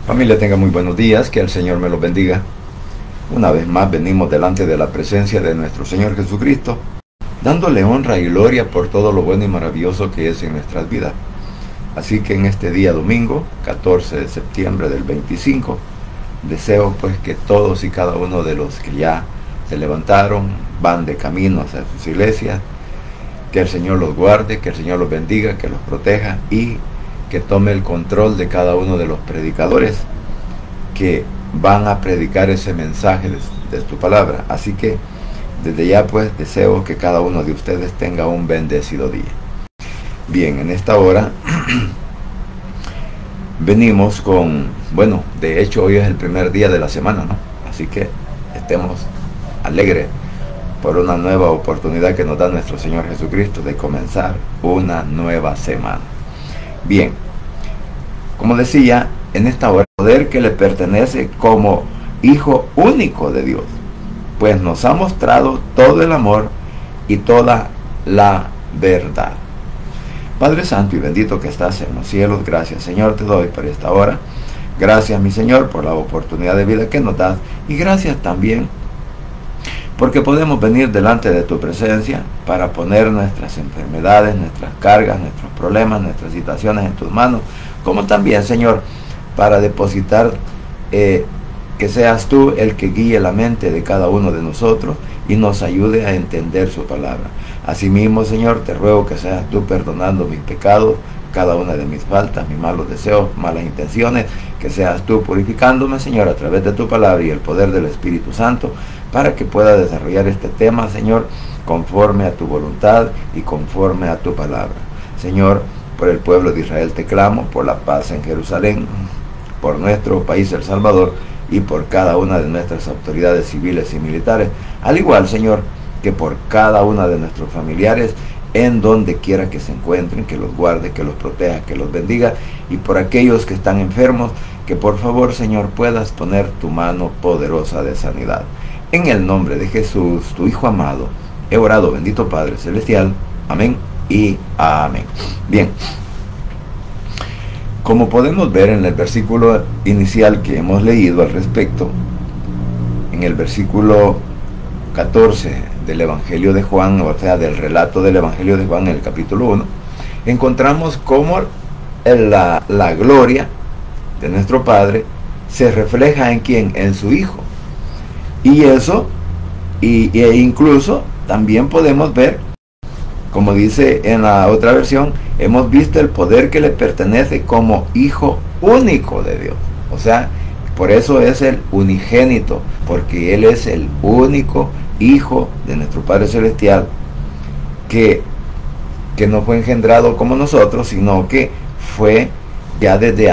Familia, tenga muy buenos días, que el Señor me los bendiga. Una vez más venimos delante de la presencia de nuestro Señor Jesucristo, dándole honra y gloria por todo lo bueno y maravilloso que es en nuestras vidas. Así que en este día domingo, 14 de septiembre del 25, deseo pues que todos y cada uno de los que ya se levantaron, van de camino hacia sus iglesias, que el Señor los guarde, que el Señor los bendiga, que los proteja y que tome el control de cada uno de los predicadores que van a predicar ese mensaje de tu palabra. Así que desde ya pues deseo que cada uno de ustedes tenga un bendecido día. Bien, en esta hora venimos con, bueno, de hecho hoy es el primer día de la semana, ¿no? Así que estemos alegres por una nueva oportunidad que nos da nuestro Señor Jesucristo de comenzar una nueva semana. Bien, como decía, en esta hora, el poder que le pertenece como Hijo único de Dios, pues nos ha mostrado todo el amor y toda la verdad. Padre Santo y bendito que estás en los cielos, gracias Señor te doy por esta hora. Gracias mi Señor por la oportunidad de vida que nos das y gracias también porque podemos venir delante de tu presencia para poner nuestras enfermedades, nuestras cargas, nuestros problemas, nuestras situaciones en tus manos, como también, Señor, para depositar que seas tú el que guíe la mente de cada uno de nosotros y nos ayude a entender su palabra. Asimismo, Señor, te ruego que seas tú perdonando mis pecados, cada una de mis faltas, mis malos deseos, malas intenciones, que seas tú purificándome, Señor, a través de tu palabra y el poder del Espíritu Santo, para que pueda desarrollar este tema, Señor, conforme a tu voluntad y conforme a tu palabra. Señor, por el pueblo de Israel te clamo, por la paz en Jerusalén, por nuestro país El Salvador y por cada una de nuestras autoridades civiles y militares, al igual, Señor, que por cada una de nuestros familiares, en donde quiera que se encuentren, que los guarde, que los proteja, que los bendiga, y por aquellos que están enfermos, que por favor, Señor, puedas poner tu mano poderosa de sanidad. En el nombre de Jesús, tu Hijo amado, he orado, bendito Padre Celestial. Amén y amén. Bien, como podemos ver en el versículo inicial que hemos leído al respecto, en el versículo 14 del Evangelio de Juan, o sea, del relato del Evangelio de Juan en el capítulo 1, encontramos cómo la gloria de nuestro Padre se refleja en ¿quién? En su Hijo. Y eso, e incluso también podemos ver, como dice en la otra versión, hemos visto el poder que le pertenece como Hijo único de Dios. O sea, por eso es el unigénito, porque Él es el único Hijo de nuestro Padre Celestial, que no fue engendrado como nosotros, sino que fue ya desde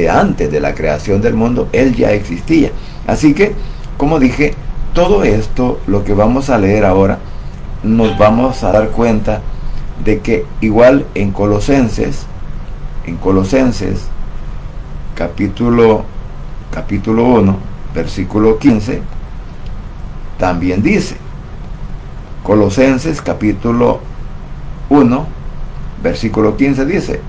antes de la creación del mundo, Él ya existía. Así que, como dije, todo esto, lo que vamos a leer ahora, nos vamos a dar cuenta de que igual en Colosenses capítulo 1, versículo 15, también dice, Colosenses capítulo 1, versículo 15 dice,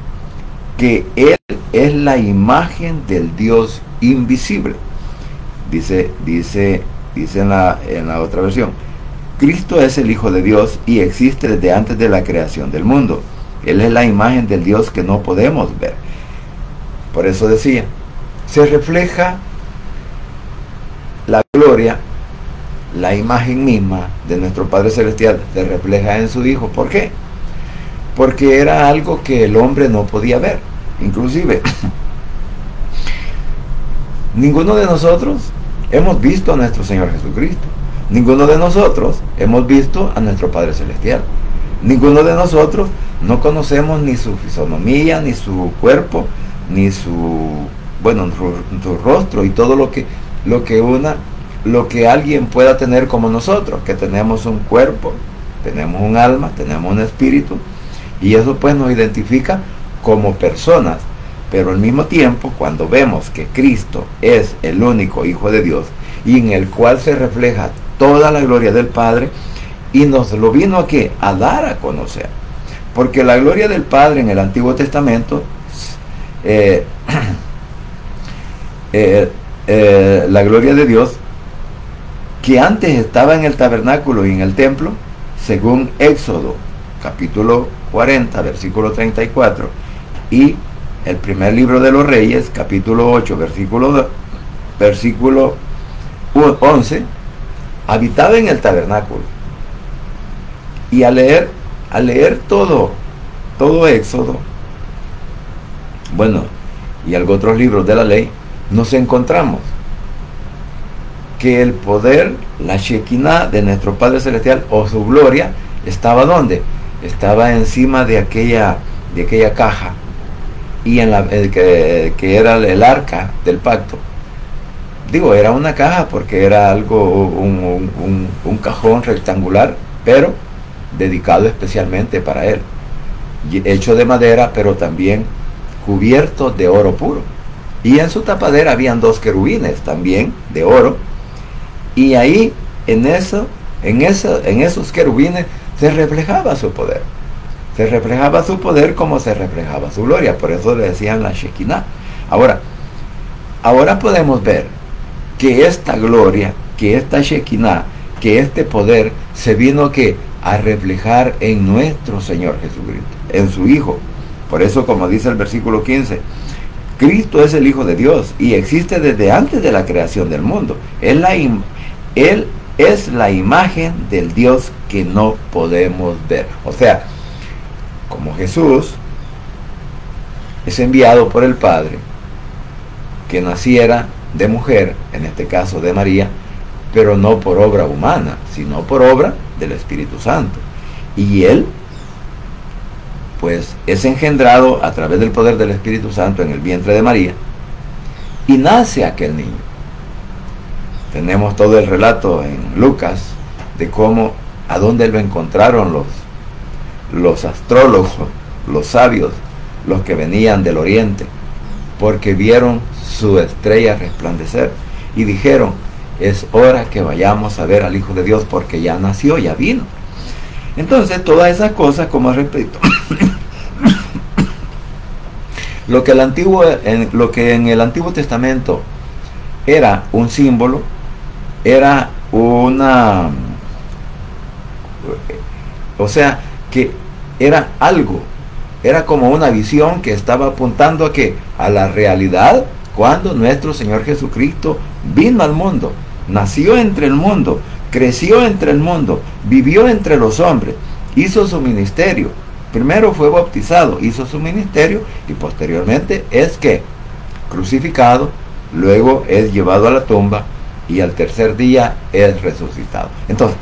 que Él es la imagen del Dios invisible. Dice en la otra versión, Cristo es el Hijo de Dios y existe desde antes de la creación del mundo. Él es la imagen del Dios que no podemos ver. Por eso decía, se refleja la gloria, la imagen misma de nuestro Padre Celestial, se refleja en su Hijo. ¿Por qué? Porque era algo que el hombre no podía ver. Inclusive, ninguno de nosotros hemos visto a nuestro Señor Jesucristo. Ninguno de nosotros hemos visto a nuestro Padre Celestial. Ninguno de nosotros no conocemos ni su fisonomía, ni su cuerpo, ni su rostro y todo lo que alguien pueda tener como nosotros, que tenemos un cuerpo, tenemos un alma, tenemos un espíritu, y eso pues nos identifica como personas. Pero al mismo tiempo, cuando vemos que Cristo es el único Hijo de Dios y en el cual se refleja toda la gloria del Padre, y nos lo vino aquí a dar a conocer, porque la gloria del Padre en el Antiguo Testamento la gloria de Dios, que antes estaba en el tabernáculo y en el templo, según Éxodo capítulo 40, versículo 34, y el primer libro de los Reyes, capítulo 8, versículo 11, habitaba en el tabernáculo. Y al leer todo Éxodo, bueno, y algunos otros libros de la ley, nos encontramos que el poder, la Shekinah de nuestro Padre Celestial, o su gloria, estaba ¿dónde? Estaba encima de aquella caja, y en que era el arca del pacto. Digo, era una caja porque era algo, un cajón rectangular, pero dedicado especialmente para él, hecho de madera, pero también cubierto de oro puro. Y en su tapadera habían 2 querubines también de oro, y ahí en esos querubines se reflejaba su poder. Se reflejaba su poder como se reflejaba su gloria. Por eso le decían la Shekinah. Ahora podemos ver que esta gloria, que esta Shekinah, que este poder se vino a reflejar en nuestro Señor Jesucristo, en su Hijo. Por eso, como dice el versículo 15, Cristo es el Hijo de Dios y existe desde antes de la creación del mundo. Él es la imagen del Dios que no podemos ver. O sea, como Jesús es enviado por el Padre, que naciera de mujer, en este caso de María, pero no por obra humana, sino por obra del Espíritu Santo. Y Él, pues, es engendrado a través del poder del Espíritu Santo en el vientre de María, y nace aquel niño. Tenemos todo el relato en Lucas de cómo, a dónde lo encontraron los astrólogos, los sabios, los que venían del oriente, porque vieron su estrella resplandecer y dijeron: es hora que vayamos a ver al Hijo de Dios, porque ya nació, ya vino. Entonces, todas esas cosas, como repito, lo que en el Antiguo Testamento era un símbolo, era que era algo, era como una visión que estaba apuntando a la realidad, cuando nuestro Señor Jesucristo vino al mundo, nació entre el mundo, creció entre el mundo, vivió entre los hombres, hizo su ministerio. Primero fue bautizado, hizo su ministerio, y posteriormente es crucificado, luego es llevado a la tumba, y al tercer día es resucitado. Entonces,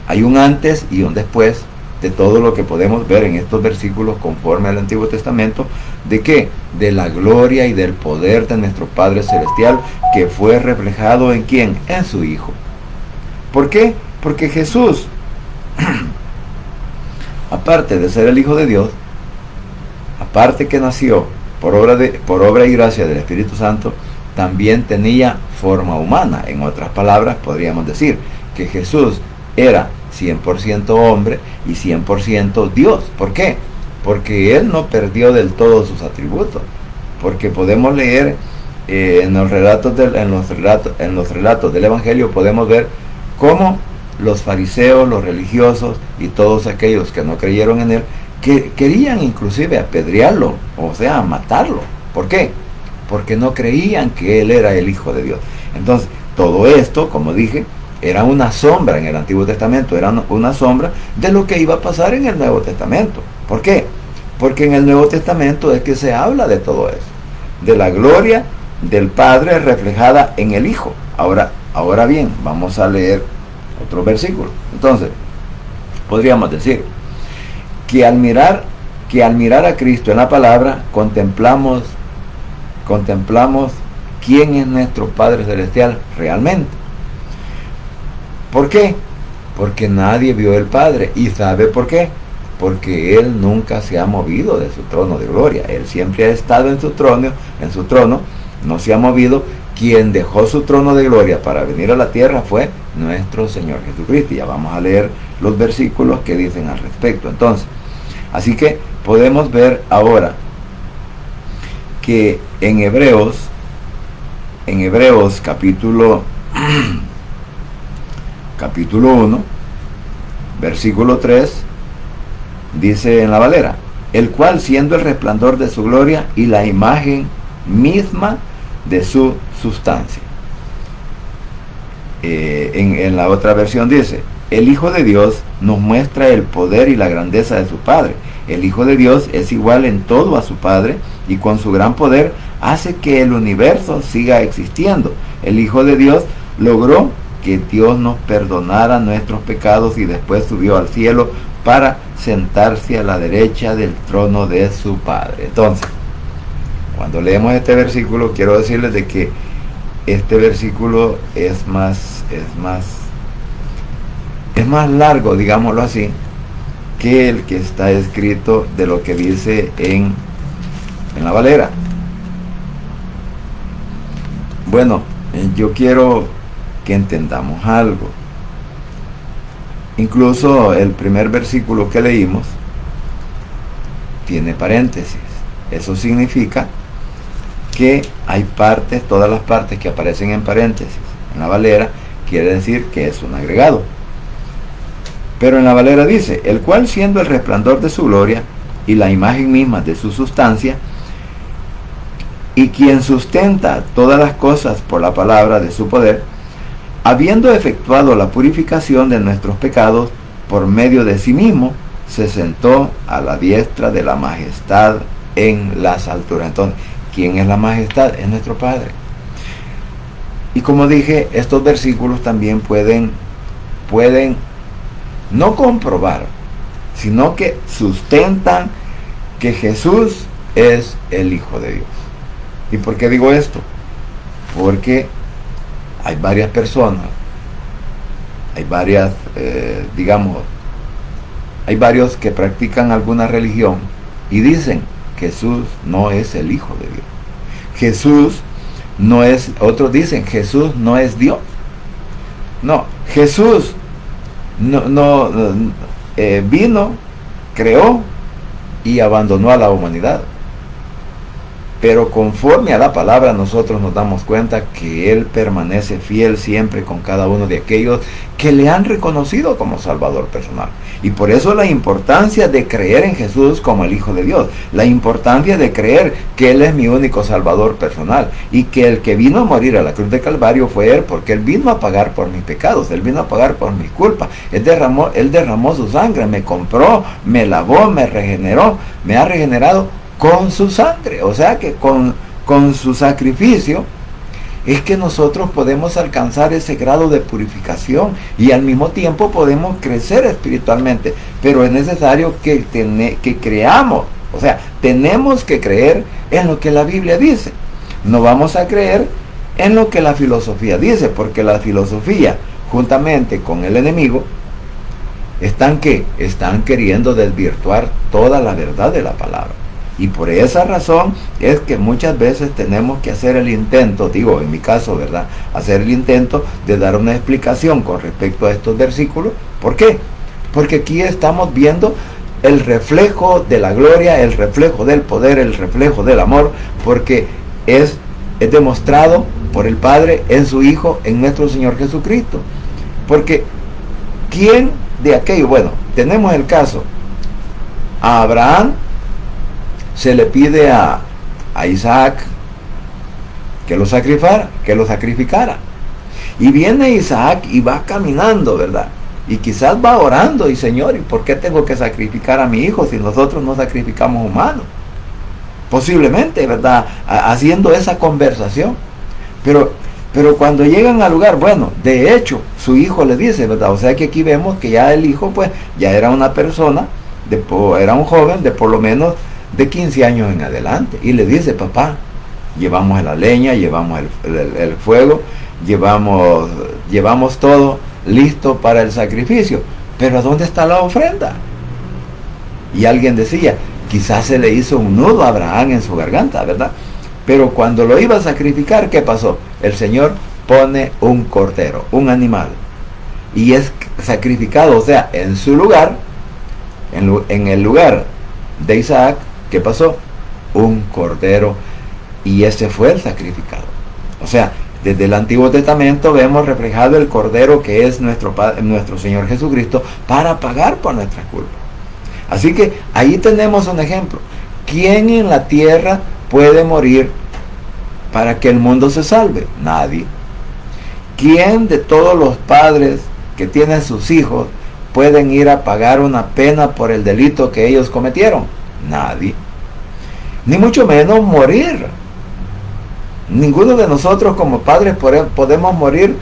hay un antes y un después de todo lo que podemos ver en estos versículos conforme al Antiguo Testamento. ¿De qué? De la gloria y del poder de nuestro Padre Celestial, que fue reflejado ¿en quién? En su Hijo. ¿Por qué? Porque Jesús, aparte de ser el Hijo de Dios, aparte que nació por obra y gracia del Espíritu Santo, también tenía forma humana. En otras palabras, podríamos decir que Jesús era 100% hombre y 100% Dios. ¿Por qué? Porque Él no perdió del todo sus atributos. Porque podemos leer en los relatos del Evangelio, podemos ver cómo los fariseos, los religiosos y todos aquellos que no creyeron en Él, que querían inclusive apedrearlo, o sea, matarlo. ¿Por qué? Porque no creían que Él era el Hijo de Dios. Entonces, todo esto, como dije, era una sombra en el Antiguo Testamento, era una sombra de lo que iba a pasar en el Nuevo Testamento. ¿Por qué? Porque en el Nuevo Testamento es que se habla de todo eso, de la gloria del Padre reflejada en el Hijo. Ahora bien, vamos a leer otro versículo. Entonces, podríamos decir que al mirar a Cristo en la palabra, contemplamos quién es nuestro Padre Celestial realmente. ¿Por qué? Porque nadie vio el Padre. ¿Y sabe por qué? Porque Él nunca se ha movido de su trono de gloria. Él siempre ha estado en su trono, no se ha movido. Quien dejó su trono de gloria para venir a la tierra fue nuestro Señor Jesucristo. Ya vamos a leer los versículos que dicen al respecto. Entonces, así que podemos ver ahora que en Hebreos en Hebreos capítulo 1, versículo 3, dice en la Valera: el cual, siendo el resplandor de su gloria y la imagen misma de su sustancia. En la otra versión dice: el Hijo de Dios nos muestra el poder y la grandeza de su Padre. El Hijo de Dios es igual en todo a su Padre, y con su gran poder hace que el universo siga existiendo. El Hijo de Dios logró que Dios nos perdonara nuestros pecados y después subió al cielo para sentarse a la derecha del trono de su Padre. Entonces, cuando leemos este versículo, quiero decirles de que este versículo es más largo, digámoslo así, que el que está escrito de lo que dice en la Valera. Bueno, yo quiero que entendamos algo. Incluso el primer versículo que leímos tiene paréntesis. Eso significa que hay partes, todas las partes que aparecen en paréntesis en la Valera, quiere decir que es un agregado. Pero en la Valera dice: el cual, siendo el resplandor de su gloria y la imagen misma de su sustancia, y quien sustenta todas las cosas por la palabra de su poder, habiendo efectuado la purificación de nuestros pecados por medio de sí mismo, se sentó a la diestra de la majestad en las alturas. Entonces, ¿quién es la majestad? Es nuestro Padre. Y como dije, estos versículos también pueden no comprobar, sino que sustentan que Jesús es el Hijo de Dios. ¿Y por qué digo esto? Porque hay varias personas, hay varios que practican alguna religión y dicen: Jesús no es el Hijo de Dios. Jesús no es, otros dicen: Jesús no es Dios. No, Jesús vino, creó y abandonó a la humanidad. Pero conforme a la palabra, nosotros nos damos cuenta que Él permanece fiel siempre con cada uno de aquellos que le han reconocido como Salvador personal. Y por eso la importancia de creer en Jesús como el Hijo de Dios, la importancia de creer que Él es mi único Salvador personal, y que el que vino a morir a la cruz de Calvario fue Él, porque Él vino a pagar por mis pecados, Él vino a pagar por mis culpas. Él derramó su sangre, me compró, me lavó, me regeneró, me ha regenerado con su sangre. O sea que con su sacrificio es que nosotros podemos alcanzar ese grado de purificación y al mismo tiempo podemos crecer espiritualmente. Pero es necesario que creamos, o sea, tenemos que creer en lo que la Biblia dice. No vamos a creer en lo que la filosofía dice, porque la filosofía, juntamente con el enemigo, están queriendo desvirtuar toda la verdad de la palabra. Y por esa razón es que muchas veces tenemos que hacer el intento, digo en mi caso, ¿verdad?, hacer el intento de dar una explicación con respecto a estos versículos. ¿Por qué? Porque aquí estamos viendo el reflejo de la gloria, el reflejo del poder, el reflejo del amor, porque es demostrado por el Padre en su Hijo, en nuestro Señor Jesucristo. Porque ¿quién de aquello? Bueno, tenemos el caso: a Abraham se le pide a Isaac que lo sacrificara. Y viene Isaac y va caminando, ¿verdad? Y quizás va orando: y Señor, ¿y por qué tengo que sacrificar a mi hijo si nosotros no sacrificamos humanos? Posiblemente, ¿verdad?, haciendo esa conversación. Pero cuando llegan al lugar, bueno, de hecho, su hijo le dice, ¿verdad? O sea que aquí vemos que ya el hijo, pues, ya era una persona, era un joven de por lo menos de 15 años en adelante, y le dice: papá, llevamos la leña, llevamos el fuego, llevamos todo listo para el sacrificio, pero ¿dónde está la ofrenda? Y alguien decía: quizás se le hizo un nudo a Abraham en su garganta, ¿verdad? Pero cuando lo iba a sacrificar, ¿qué pasó? El Señor pone un cordero, un animal, y es sacrificado, o sea, en su lugar, en el lugar de Isaac. ¿Qué pasó? Un cordero, y ese fue el sacrificado. O sea, desde el Antiguo Testamento vemos reflejado el Cordero que es nuestro Señor Jesucristo para pagar por nuestras culpas. Así que ahí tenemos un ejemplo. ¿Quién en la tierra puede morir para que el mundo se salve? Nadie. ¿Quién de todos los padres que tienen sus hijos pueden ir a pagar una pena por el delito que ellos cometieron? Nadie. Ni mucho menos morir. Ninguno de nosotros como padres podemos morir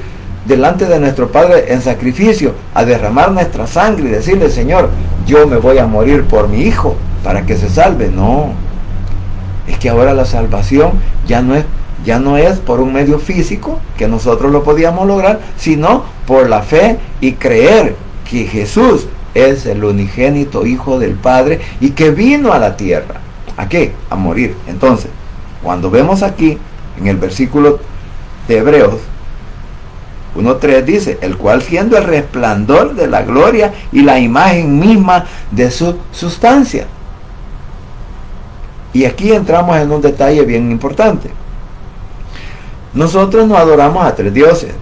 delante de nuestro Padre en sacrificio, a derramar nuestra sangre y decirle: Señor, yo me voy a morir por mi hijo para que se salve. No, es que ahora la salvación ya no es por un medio físico que nosotros lo podíamos lograr, sino por la fe y creer que Jesús es el unigénito Hijo del Padre y que vino a la tierra. ¿A qué? A morir. Entonces, cuando vemos aquí en el versículo de Hebreos 1:3 dice: el cual siendo el resplandor de la gloria y la imagen misma de su sustancia. Y aquí entramos en un detalle bien importante. Nosotros no adoramos a tres dioses.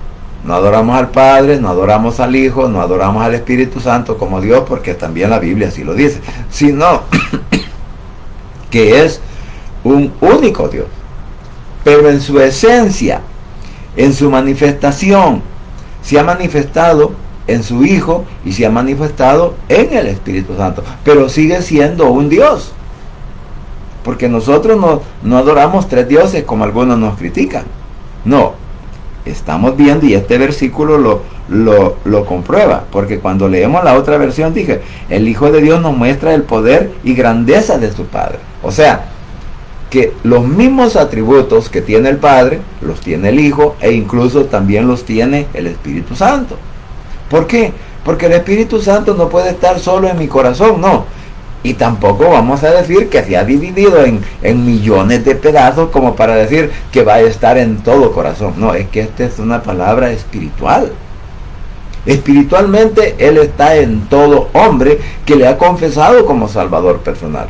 No adoramos al Padre, no adoramos al Hijo, no adoramos al Espíritu Santo como Dios, porque también la Biblia así lo dice, sino que es un único Dios. Pero en su esencia, en su manifestación, se ha manifestado en su Hijo y se ha manifestado en el Espíritu Santo, pero sigue siendo un Dios, porque nosotros no adoramos tres dioses como algunos nos critican. No, estamos viendo, y este versículo lo comprueba, porque cuando leemos la otra versión dije: el Hijo de Dios nos muestra el poder y grandeza de su Padre. O sea, que los mismos atributos que tiene el Padre, los tiene el Hijo, e incluso también los tiene el Espíritu Santo. ¿Por qué? Porque el Espíritu Santo no puede estar solo en mi corazón, no. Y tampoco vamos a decir que se ha dividido en millones de pedazos como para decir que va a estar en todo corazón. No, es que esta es una palabra espiritual. Espiritualmente Él está en todo hombre que le ha confesado como Salvador personal.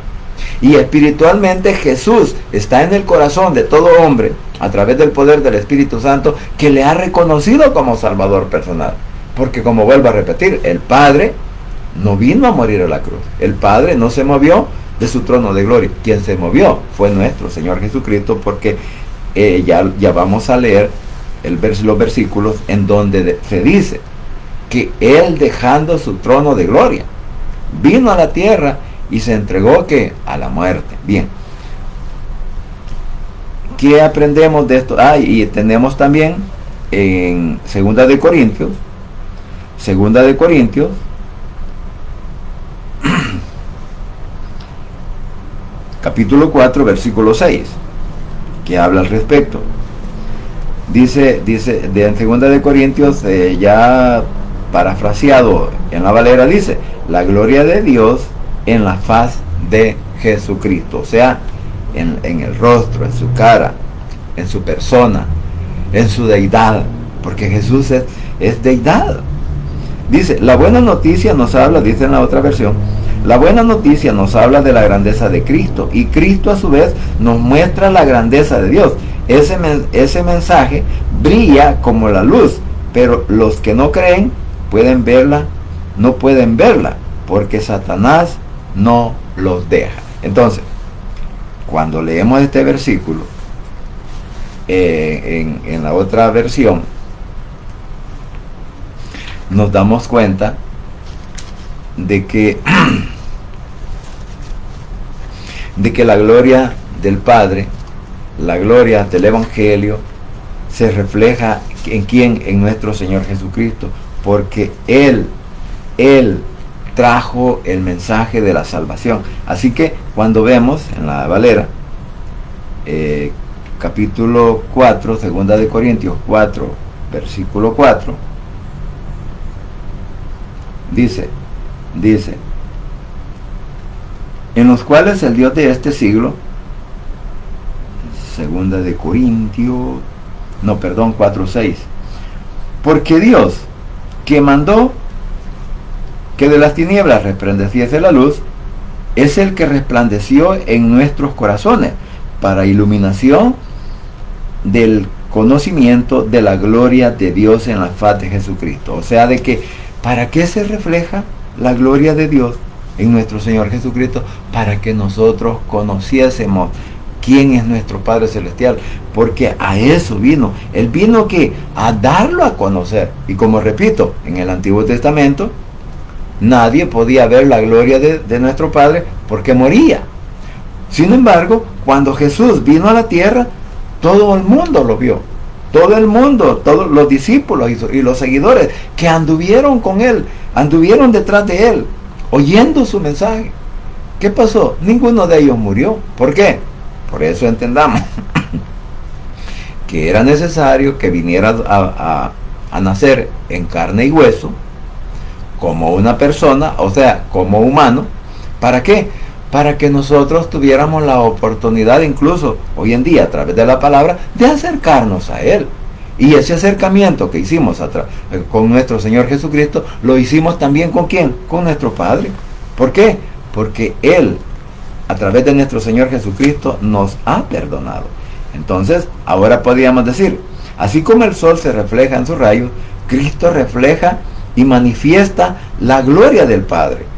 Y espiritualmente Jesús está en el corazón de todo hombre a través del poder del Espíritu Santo que le ha reconocido como Salvador personal. Porque, como vuelvo a repetir, el Padre no vino a morir a la cruz. El Padre no se movió de su trono de gloria. Quien se movió fue nuestro Señor Jesucristo, porque ya vamos a leer los versículos en donde se dice que Él, dejando su trono de gloria, vino a la tierra y se entregó ¿qué? A la muerte. Bien, ¿qué aprendemos de esto? Y tenemos también en Segunda de Corintios capítulo 4, versículo 6, que habla al respecto. Dice en Segunda de Corintios, ya parafraseado en la Valera, dice: la gloria de Dios en la faz de Jesucristo. O sea, en el rostro, en su cara, en su persona, en su deidad, porque Jesús es deidad. Dice: la buena noticia nos habla, dice en la otra versión, la buena noticia nos habla de la grandeza de Cristo, y Cristo a su vez nos muestra la grandeza de Dios. Ese mensaje brilla como la luz, pero los que no creen no pueden verla, porque Satanás no los deja. Entonces, cuando leemos este versículo en la otra versión, nos damos cuenta de que la gloria del Padre, la gloria del Evangelio, se refleja en quién, en nuestro Señor Jesucristo, porque Él trajo el mensaje de la salvación. Así que cuando vemos en la Valera, capítulo 4, Segunda de Corintios 4, versículo 4, dice, en los cuales el Dios de este siglo, Segunda de Corintios, 4:6, porque Dios, que mandó que de las tinieblas resplandeciese la luz, es el que resplandeció en nuestros corazones para iluminación del conocimiento de la gloria de Dios en la faz de Jesucristo. O sea, de que, ¿para qué se refleja la gloria de Dios en nuestro Señor Jesucristo? Para que nosotros conociésemos quién es nuestro Padre Celestial, porque a eso vino. Él vino que a darlo a conocer. Y como repito, en el Antiguo Testamento nadie podía ver la gloria de nuestro Padre porque moría. Sin embargo, cuando Jesús vino a la tierra, todo el mundo lo vio. Todo el mundo, todos los discípulos y los seguidores que anduvieron con él, anduvieron detrás de él, oyendo su mensaje. ¿Qué pasó? Ninguno de ellos murió. ¿Por qué? Por eso entendamos que era necesario que viniera a nacer en carne y hueso, como una persona, o sea, como humano. ¿Para qué? Para que nosotros tuviéramos la oportunidad, incluso hoy en día, a través de la palabra, de acercarnos a Él. Y ese acercamiento que hicimos con nuestro Señor Jesucristo, lo hicimos también ¿con quién? Con nuestro Padre. ¿Por qué? Porque Él, a través de nuestro Señor Jesucristo, nos ha perdonado. Entonces, ahora podríamos decir, así como el sol se refleja en sus rayos, Cristo refleja y manifiesta la gloria del Padre.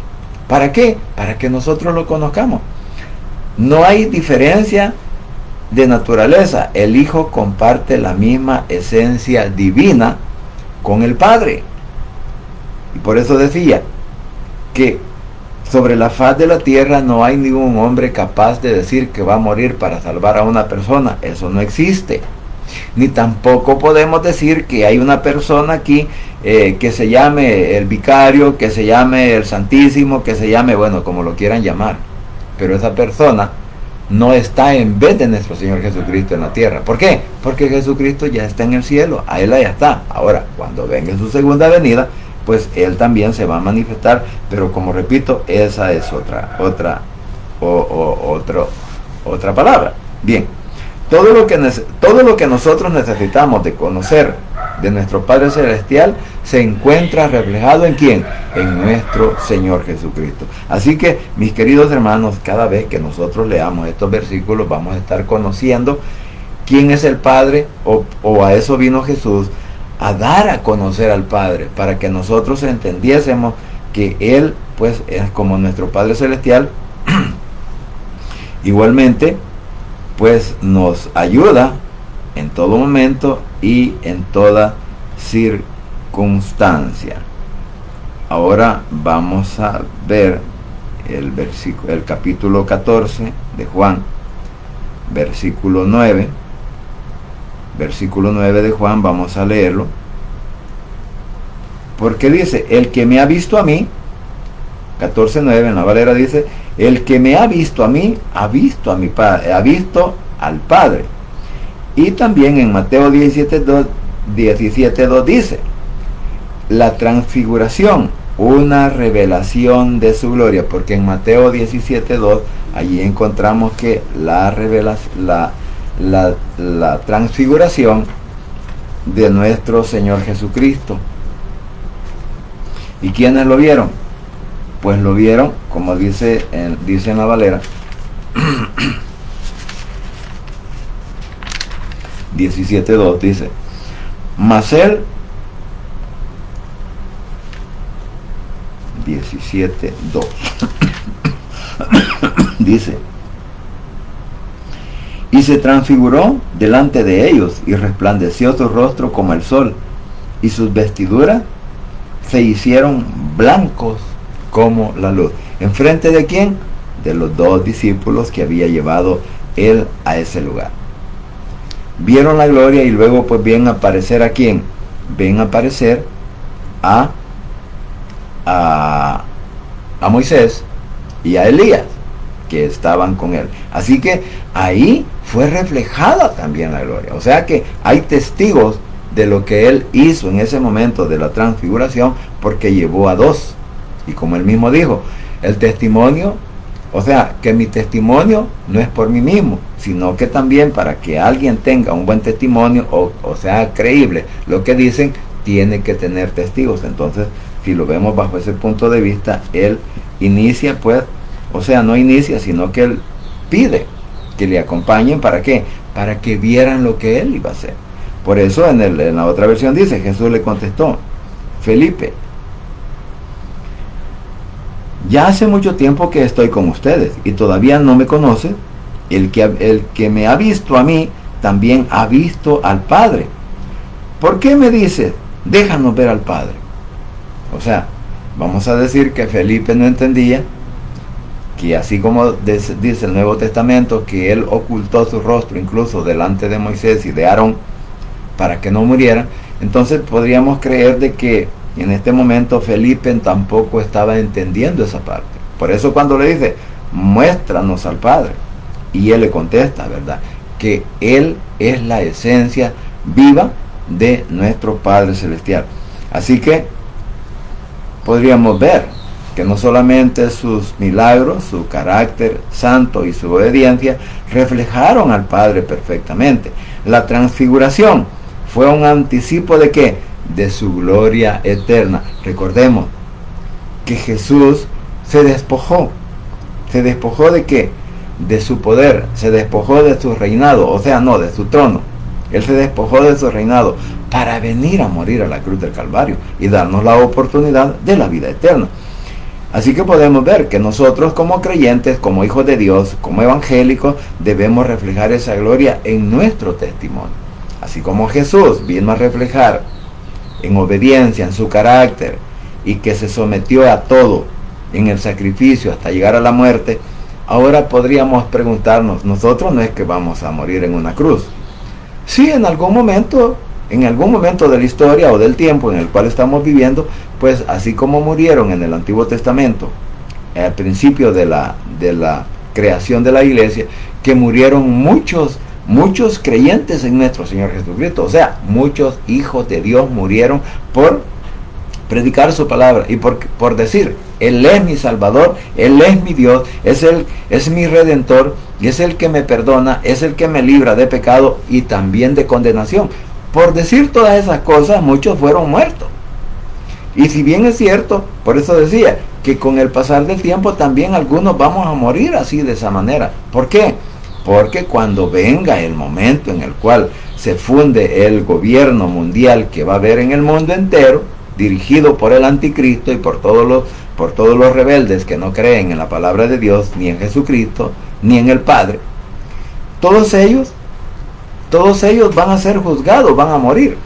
¿Para qué? Para que nosotros lo conozcamos. No hay diferencia de naturaleza. El Hijo comparte la misma esencia divina con el Padre. Y por eso decía que sobre la faz de la tierra no hay ningún hombre capaz de decir que va a morir para salvar a una persona. Eso no existe. Ni tampoco podemos decir que hay una persona aquí que se llame el vicario, que se llame el Santísimo, que se llame, bueno, como lo quieran llamar. Pero esa persona no está en vez de nuestro Señor Jesucristo en la tierra. ¿Por qué? Porque Jesucristo ya está en el cielo. A Él ya está. Ahora, cuando venga en su segunda venida, pues Él también se va a manifestar. Pero como repito, esa es otra palabra. Bien. Todo lo que nosotros necesitamos de conocer de nuestro Padre Celestial se encuentra reflejado ¿en quién? En nuestro Señor Jesucristo. Así que, mis queridos hermanos, cada vez que nosotros leamos estos versículos vamos a estar conociendo quién es el Padre, o a eso vino Jesús, a dar a conocer al Padre, para que nosotros entendiésemos que Él, pues, es como nuestro Padre Celestial. Igualmente, pues nos ayuda en todo momento y en toda circunstancia. Ahora vamos a ver el capítulo 14 de Juan, versículo 9. Versículo 9 de Juan, vamos a leerlo. Porque dice, el que me ha visto a mí, 14:9 en la Valera dice, el que me ha visto a mí, ha visto a mi Padre, ha visto al Padre. Y también en Mateo 17:2 dice, la transfiguración, una revelación de su gloria, porque en Mateo 17:2 allí encontramos que la transfiguración de nuestro Señor Jesucristo. ¿Y quiénes lo vieron? Pues lo vieron, como dice en la Valera, 17:2 dice, mas él, 17:2 dice, y se transfiguró delante de ellos y resplandeció su rostro como el sol y sus vestiduras se hicieron blancos como la luz. ¿Enfrente de quién? De los 2 discípulos que había llevado él a ese lugar. Vieron la gloria y luego pues ven aparecer ¿a quién? Ven aparecer a Moisés y a Elías, que estaban con él. Así que ahí fue reflejada también la gloria. O sea que hay testigos de lo que él hizo en ese momento de la transfiguración, porque llevó a 2. Y como él mismo dijo, el testimonio, o sea, que mi testimonio no es por mí mismo, sino que también para que alguien tenga un buen testimonio, o sea, creíble lo que dicen, tiene que tener testigos. Entonces, si lo vemos bajo ese punto de vista, él inicia, pues, o sea, no inicia, sino que él pide que le acompañen. ¿Para qué? Para que vieran lo que él iba a hacer. Por eso en la otra versión dice, Jesús le contestó, Felipe, ya hace mucho tiempo que estoy con ustedes y todavía no me conocen. El que me ha visto a mí, también ha visto al Padre. ¿Por qué me dices, déjanos ver al Padre? O sea, vamos a decir que Felipe no entendía que así como dice el Nuevo Testamento, que él ocultó su rostro incluso delante de Moisés y de Aarón para que no murieran, entonces podríamos creer de que en este momento Felipe tampoco estaba entendiendo esa parte. Por eso cuando le dice, muéstranos al Padre, y él le contesta, ¿verdad?, que él es la esencia viva de nuestro Padre Celestial. Así que podríamos ver que no solamente sus milagros, su carácter santo y su obediencia reflejaron al Padre perfectamente. La transfiguración fue un anticipo ¿de qué? De su gloria eterna. Recordemos que Jesús se despojó. ¿Se despojó de qué? De su poder, se despojó de su reinado, o sea, no, de su trono. Él se despojó de su reinado para venir a morir a la cruz del Calvario y darnos la oportunidad de la vida eterna. Así que podemos ver que nosotros como creyentes, como hijos de Dios, como evangélicos, debemos reflejar esa gloria en nuestro testimonio. Así como Jesús vino a reflejar en obediencia, en su carácter, y que se sometió a todo en el sacrificio hasta llegar a la muerte, ahora podríamos preguntarnos, nosotros no es que vamos a morir en una cruz. Sí, en algún momento de la historia o del tiempo en el cual estamos viviendo, pues así como murieron en el Antiguo Testamento, al principio de la creación de la iglesia, que murieron muchos creyentes en nuestro Señor Jesucristo. O sea, muchos hijos de Dios murieron por predicar su palabra y por decir, Él es mi Salvador, Él es mi Dios, es mi Redentor, y es el que me perdona, es el que me libra de pecado y también de condenación. Por decir todas esas cosas, muchos fueron muertos. Y si bien es cierto, por eso decía, que con el pasar del tiempo también algunos vamos a morir así, de esa manera. ¿Por qué? Porque cuando venga el momento en el cual se funde el gobierno mundial que va a haber en el mundo entero, dirigido por el anticristo y por todos los rebeldes que no creen en la palabra de Dios, ni en Jesucristo, ni en el Padre, todos ellos van a ser juzgados, van a morir.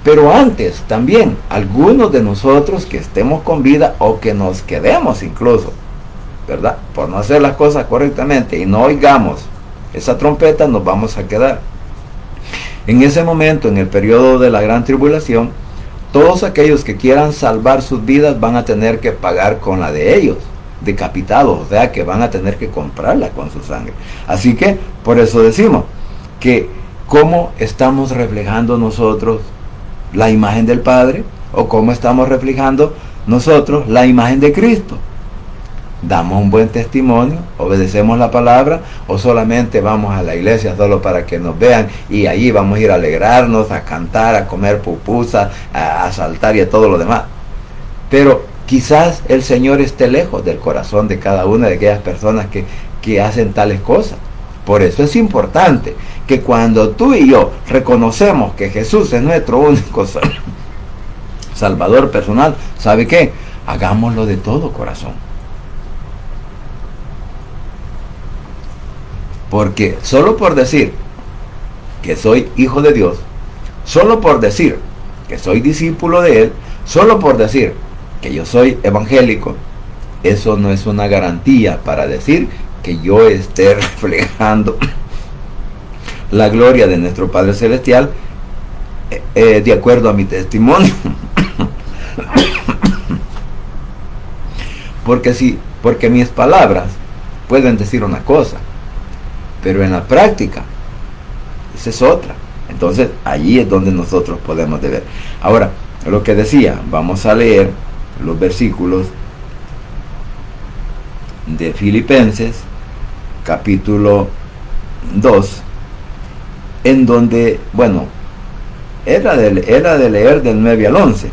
Pero antes también, algunos de nosotros que estemos con vida o que nos quedemos incluso, ¿verdad?, por no hacer las cosas correctamente y no oigamos esa trompeta, nos vamos a quedar. En ese momento, en el periodo de la gran tribulación, todos aquellos que quieran salvar sus vidas van a tener que pagar con la de ellos, decapitados, o sea que van a tener que comprarla con su sangre. Así que, por eso decimos que cómo estamos reflejando nosotros la imagen del Padre, o cómo estamos reflejando nosotros la imagen de Cristo. ¿Damos un buen testimonio? ¿Obedecemos la palabra? ¿O solamente vamos a la iglesia solo para que nos vean y allí vamos a ir a alegrarnos, a cantar, a comer pupusas, a saltar y a todo lo demás? Pero quizás el Señor esté lejos del corazón de cada una de aquellas personas que hacen tales cosas. Por eso es importante que cuando tú y yo reconocemos que Jesús es nuestro único Salvador personal, ¿sabe qué? Hagámoslo de todo corazón. Porque solo por decir que soy hijo de Dios, solo por decir que soy discípulo de Él, solo por decir que yo soy evangélico, eso no es una garantía para decir que yo esté reflejando la gloria de nuestro Padre Celestial de acuerdo a mi testimonio. Porque mis palabras pueden decir una cosa, pero en la práctica esa es otra. Entonces allí es donde nosotros podemos ver. Ahora, lo que decía, vamos a leer los versículos de Filipenses capítulo 2, en donde, bueno, era de leer del 9 al 11,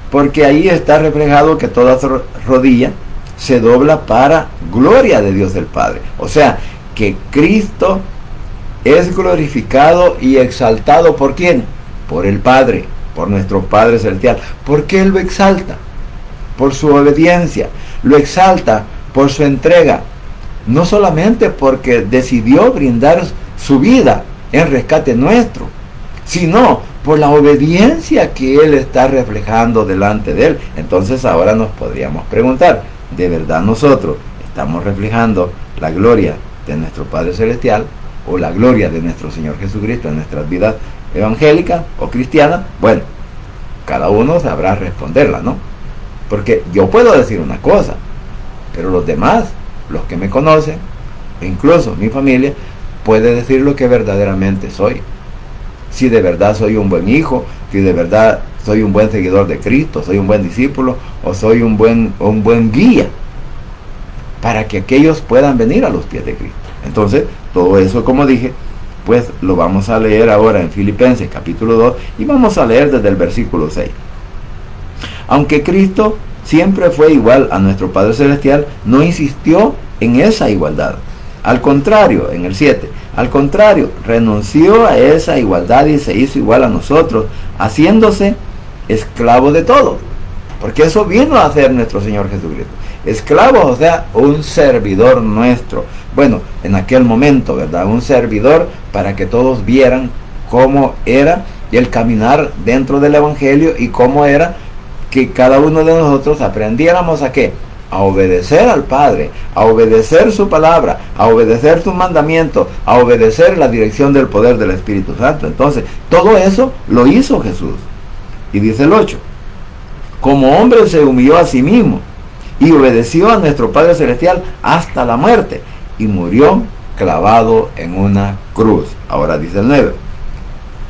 porque ahí está reflejado que toda rodilla se dobla para gloria de Dios el Padre. O sea, que Cristo es glorificado y exaltado ¿por quién? Por el Padre, por nuestro Padre Celestial. ¿Por qué Él lo exalta? Por su obediencia. Lo exalta por su entrega. No solamente porque decidió brindar su vida en rescate nuestro, sino por la obediencia que Él está reflejando delante de Él. Entonces ahora nos podríamos preguntar, ¿de verdad nosotros estamos reflejando la gloria de nuestro Padre Celestial o la gloria de nuestro Señor Jesucristo en nuestras vidas evangélicas o cristianas? Bueno, cada uno sabrá responderla, ¿no? Porque yo puedo decir una cosa, pero los demás, los que me conocen, incluso mi familia, puede decir lo que verdaderamente soy. Si de verdad soy un buen hijo, si de verdad soy un buen seguidor de Cristo, soy un buen discípulo o soy un buen guía para que aquellos puedan venir a los pies de Cristo. Entonces, todo eso, como dije, pues lo vamos a leer ahora en Filipenses capítulo 2 y vamos a leer desde el versículo 6. Aunque Cristo siempre fue igual a nuestro Padre Celestial, no insistió en esa igualdad. Al contrario, en el 7, al contrario, renunció a esa igualdad y se hizo igual a nosotros, haciéndose esclavo de todos. Porque eso vino a hacer nuestro Señor Jesucristo. Esclavo, o sea, un servidor nuestro. Bueno, en aquel momento, ¿verdad? Un servidor para que todos vieran cómo era el caminar dentro del Evangelio y cómo era que cada uno de nosotros aprendiéramos a qué, a obedecer al Padre, a obedecer su palabra, a obedecer sus mandamientos, a obedecer la dirección del poder del Espíritu Santo. Entonces, todo eso lo hizo Jesús. Y dice el 8, como hombre se humilló a sí mismo y obedeció a nuestro Padre Celestial hasta la muerte y murió clavado en una cruz. Ahora dice el 9.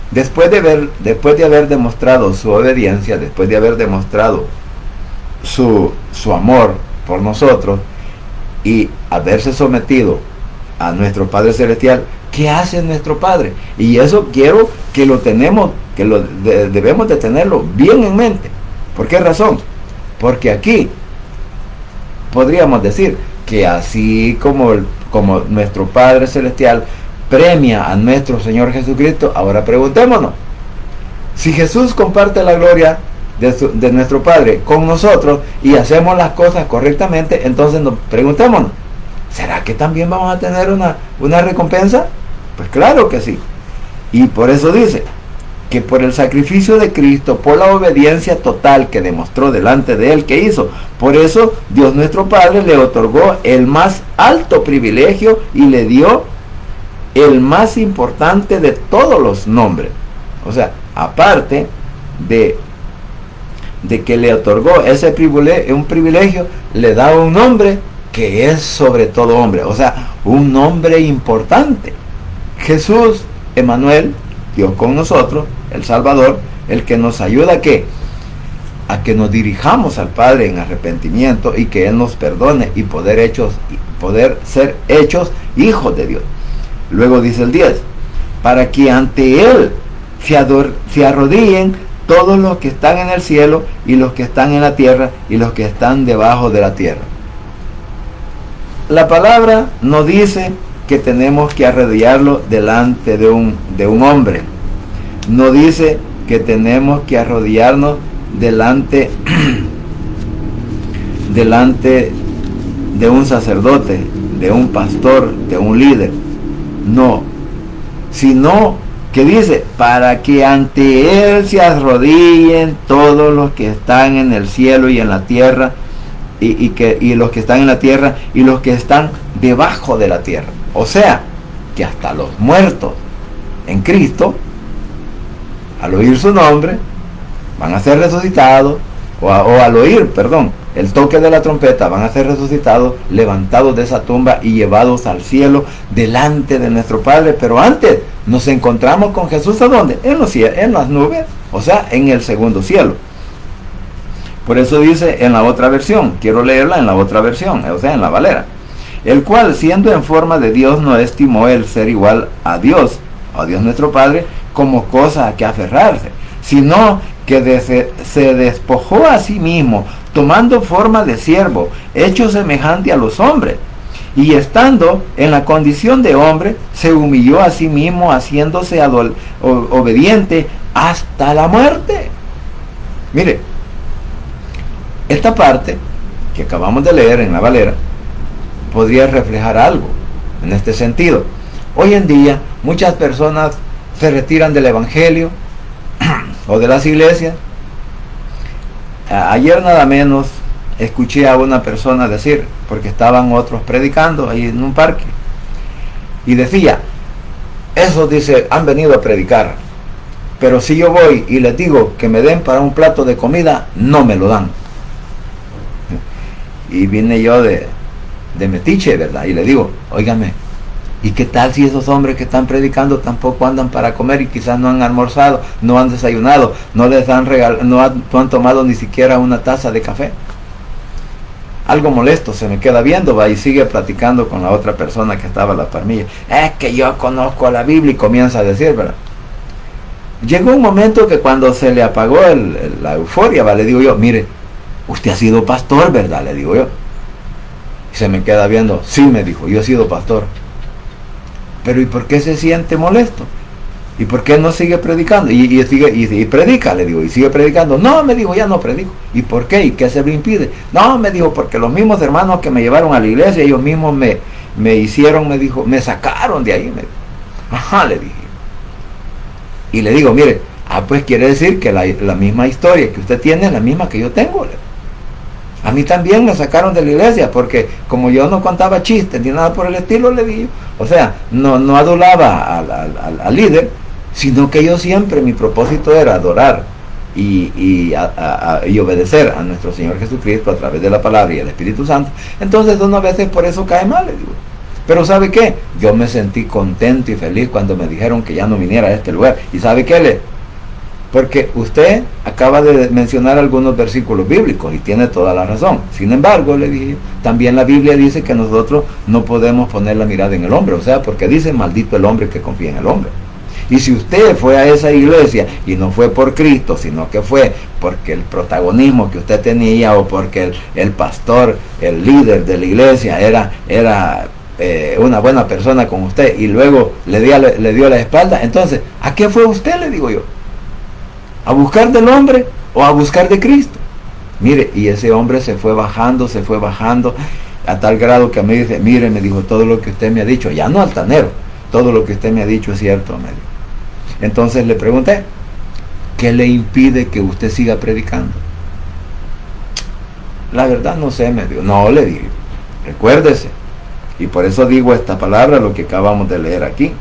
Después de haber demostrado su obediencia, después de haber demostrado su amor por nosotros y haberse sometido a nuestro Padre Celestial, ¿qué hace nuestro Padre? Y eso quiero que lo tenemos, que debemos de tenerlo bien en mente. ¿Por qué razón? Porque aquí podríamos decir que así como nuestro Padre Celestial premia a nuestro Señor Jesucristo, ahora preguntémonos, si Jesús comparte la gloria de nuestro Padre con nosotros y hacemos las cosas correctamente, entonces nos preguntémonos, ¿será que también vamos a tener una recompensa? Pues claro que sí. Y por eso dice que por el sacrificio de Cristo, por la obediencia total que demostró delante de Él, que hizo, por eso Dios nuestro Padre le otorgó el más alto privilegio y le dio el más importante de todos los nombres. O sea, aparte de que le otorgó ese privilegio, le da un nombre que es sobre todo hombre. O sea, un nombre importante. Jesús, Emmanuel, Dios con nosotros, el Salvador, el que nos ayuda a que nos dirijamos al Padre en arrepentimiento y que Él nos perdone y poder ser hechos hijos de Dios. Luego dice el 10, para que ante Él se arrodillen todos los que están en el cielo y los que están en la tierra y los que están debajo de la tierra. La palabra no dice que tenemos que arrodillarlo delante de un hombre. No dice que tenemos que arrodillarnos delante de un sacerdote, de un pastor, de un líder. No, sino que dice, para que ante Él se arrodillen todos los que están en el cielo y en la tierra, y los que están en la tierra y los que están debajo de la tierra. O sea, que hasta los muertos en Cristo, al oír su nombre, van a ser resucitados, o al oír, el toque de la trompeta, van a ser resucitados, levantados de esa tumba y llevados al cielo delante de nuestro Padre. Pero antes nos encontramos con Jesús, ¿a dónde? En las nubes, o sea, en el segundo cielo. Por eso dice en la otra versión, quiero leerla en la otra versión, o sea, en la Valera, el cual, siendo en forma de Dios, no estimó el ser igual a Dios nuestro Padre, como cosa a que aferrarse, sino que se despojó a sí mismo, tomando forma de siervo, hecho semejante a los hombres, y estando en la condición de hombre, se humilló a sí mismo, haciéndose obediente hasta la muerte. Mire, esta parte que acabamos de leer en la Valera podría reflejar algo en este sentido. Hoy en día muchas personas se retiran del evangelio o de las iglesias. Ayer nada menos escuché a una persona decir, porque estaban otros predicando ahí en un parque, y decía, esos, dice, han venido a predicar, pero si yo voy y les digo que me den para un plato de comida, no me lo dan. Y vine yo de metiche, ¿verdad? Y le digo, óigame, ¿y qué tal si esos hombres que están predicando tampoco andan para comer y quizás no han almorzado, no han desayunado, no les han no han tomado ni siquiera una taza de café? Algo molesto se me queda viendo, va, y sigue platicando con la otra persona que estaba a la parmilla. Es que yo conozco la Biblia, y comienza a decir, ¿verdad? Llegó un momento que cuando se le apagó la euforia, ¿va? Le digo yo, mire, usted ha sido pastor, ¿verdad? Le digo yo. Y se me queda viendo, sí, me dijo, yo he sido pastor. Pero ¿y por qué se siente molesto? ¿Y por qué no sigue predicando? Y predica, le digo, y sigue predicando. No, me dijo, ya no predico. ¿Y por qué? ¿Y qué se lo impide? No, me dijo, porque los mismos hermanos que me llevaron a la iglesia, ellos mismos me hicieron, me dijo, me sacaron de ahí. Me dijo. Ajá, le dije. Y le digo, mire, pues quiere decir que la misma historia que usted tiene es la misma que yo tengo. A mí también me sacaron de la iglesia, porque como yo no contaba chistes ni nada por el estilo, le digo, o sea, no adulaba al líder, sino que yo siempre, mi propósito era adorar y obedecer a nuestro Señor Jesucristo a través de la palabra y el Espíritu Santo. Entonces uno a veces por eso cae mal, le digo. Pero ¿sabe qué? Yo me sentí contento y feliz cuando me dijeron que ya no viniera a este lugar. ¿Y sabe qué? Porque usted acaba de mencionar algunos versículos bíblicos y tiene toda la razón. Sin embargo, le dije, también la Biblia dice que nosotros no podemos poner la mirada en el hombre. O sea, porque dice, maldito el hombre que confía en el hombre. Y si usted fue a esa iglesia y no fue por Cristo, sino que fue porque el protagonismo que usted tenía, o porque el pastor, el líder de la iglesia era una buena persona con usted, y luego le dio la espalda, entonces, ¿a qué fue usted? Le digo yo. ¿A buscar del hombre o a buscar de Cristo? Mire, y ese hombre se fue bajando, a tal grado que me dice, mire, me dijo, todo lo que usted me ha dicho, ya no altanero, todo lo que usted me ha dicho es cierto, me dijo. Entonces le pregunté, ¿qué le impide que usted siga predicando? La verdad no sé, me dijo. No, le dije, recuérdese, y por eso digo esta palabra, lo que acabamos de leer aquí.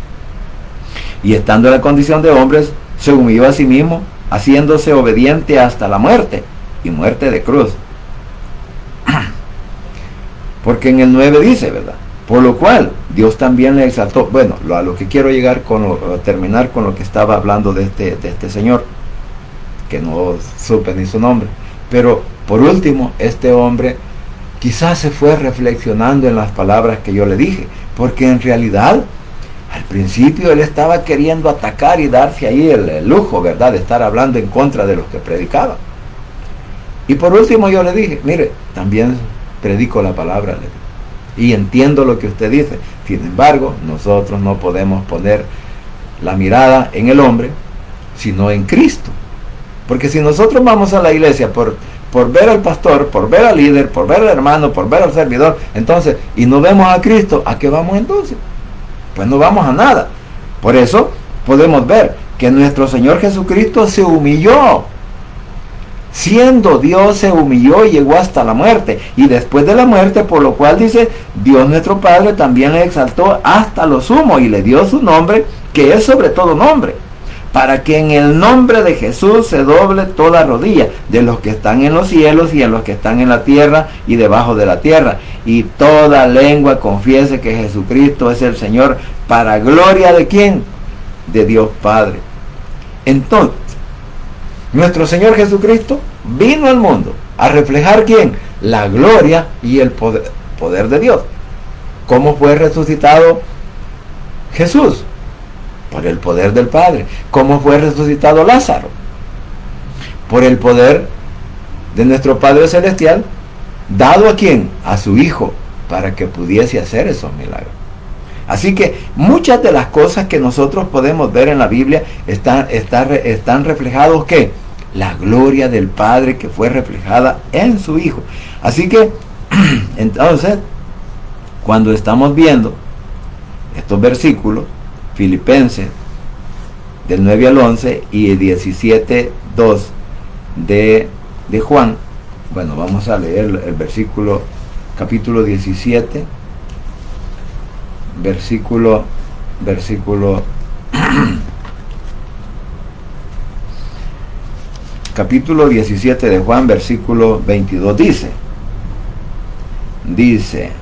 Y estando en la condición de hombres, se humilló a sí mismo, haciéndose obediente hasta la muerte, y muerte de cruz. Porque en el 9 dice, ¿verdad? Por lo cual Dios también le exaltó. Bueno, a lo que quiero llegar terminar con lo que estaba hablando de este señor, que no supe ni su nombre. Pero por último, este hombre quizás se fue reflexionando en las palabras que yo le dije, porque en realidad al principio él estaba queriendo atacar y darse ahí el lujo, ¿verdad?, de estar hablando en contra de los que predicaban. Y por último yo le dije, mire, también predico la palabra, le dije, y entiendo lo que usted dice. Sin embargo, nosotros no podemos poner la mirada en el hombre, sino en Cristo. Porque si nosotros vamos a la iglesia por ver al pastor, por ver al líder, por ver al hermano, por ver al servidor, entonces, y no vemos a Cristo, ¿a qué vamos entonces? Pues no vamos a nada. Por eso podemos ver que nuestro Señor Jesucristo se humilló. Siendo Dios, se humilló y llegó hasta la muerte. Y después de la muerte, por lo cual dice, Dios nuestro Padre también le exaltó hasta lo sumo y le dio su nombre, que es sobre todo nombre, para que en el nombre de Jesús se doble toda rodilla, de los que están en los cielos y en los que están en la tierra y debajo de la tierra, y toda lengua confiese que Jesucristo es el Señor, para gloria ¿de quién? De Dios Padre. Entonces, nuestro Señor Jesucristo vino al mundo a reflejar ¿quién? La gloria y el poder de Dios. ¿Cómo fue resucitado Jesús? Por el poder del Padre. ¿Cómo fue resucitado Lázaro? Por el poder de nuestro Padre Celestial, dado a quién? A su Hijo, para que pudiese hacer esos milagros. Así que muchas de las cosas que nosotros podemos ver en la Biblia están reflejados que la gloria del Padre que fue reflejada en su Hijo. Así que entonces, cuando estamos viendo estos versículos, Filipenses del 9 al 11 y 17:2 de Juan, bueno, vamos a leer el versículo, capítulo 17, versículo capítulo 17 de Juan, versículo 22, dice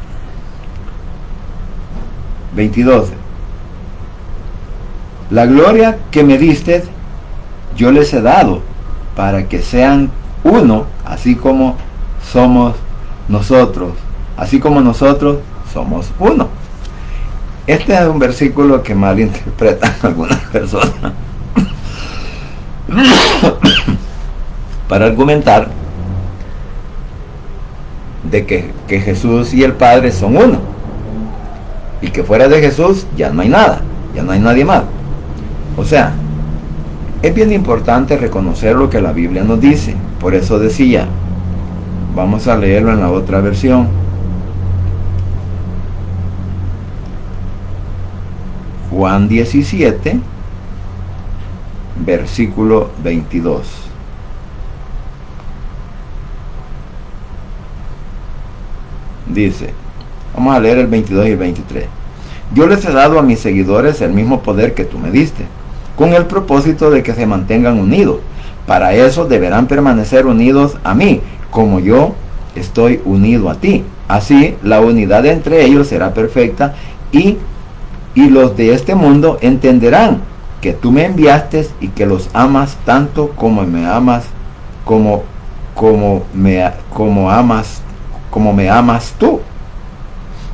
22: la gloria que me diste yo les he dado, para que sean uno, así como nosotros somos uno. Este es un versículo que malinterpretan algunas personas para argumentar de que Jesús y el Padre son uno, y que fuera de Jesús ya no hay nada, ya no hay nadie más. O sea, es bien importante reconocer lo que la Biblia nos dice. Por eso decía, vamos a leerlo en la otra versión. Juan 17, versículo 22. Dice, vamos a leer el 22 y el 23. Yo les he dado a mis seguidores el mismo poder que tú me diste, con el propósito de que se mantengan unidos. Para eso deberán permanecer unidos a mí, como yo estoy unido a ti. Así la unidad entre ellos será perfecta, y los de este mundo entenderán que tú me enviaste y que los amas tanto como me amas, como me amas tú.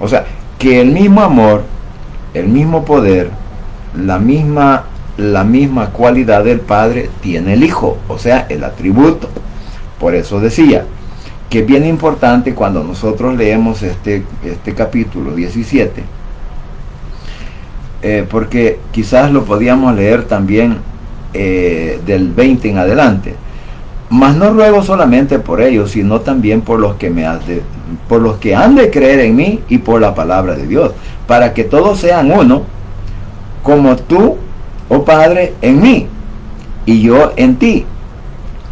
O sea, que el mismo amor, el mismo poder, la misma cualidad del Padre tiene el Hijo, o sea, el atributo. Por eso decía que es bien importante cuando nosotros leemos este capítulo 17, porque quizás lo podíamos leer también del 20 en adelante. Mas no ruego solamente por ellos, sino también por los que han de creer en mí y por la palabra de Dios, para que todos sean uno, como tú, oh Padre, en mí y yo en ti.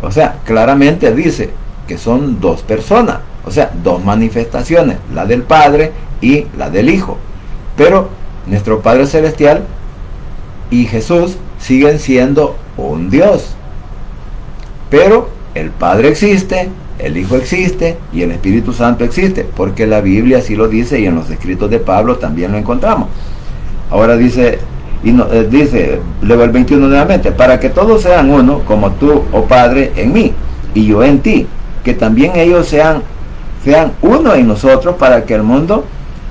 O sea, claramente dice que son dos personas, o sea, dos manifestaciones, la del Padre y la del Hijo. Pero nuestro Padre Celestial y Jesús siguen siendo un Dios. Pero el Padre existe, el Hijo existe y el Espíritu Santo existe, porque la Biblia así lo dice, y en los escritos de Pablo también lo encontramos. Ahora dice, luego el 21 nuevamente, para que todos sean uno, como tú, oh Padre, en mí y yo en ti, que también ellos sean uno en nosotros, para que el mundo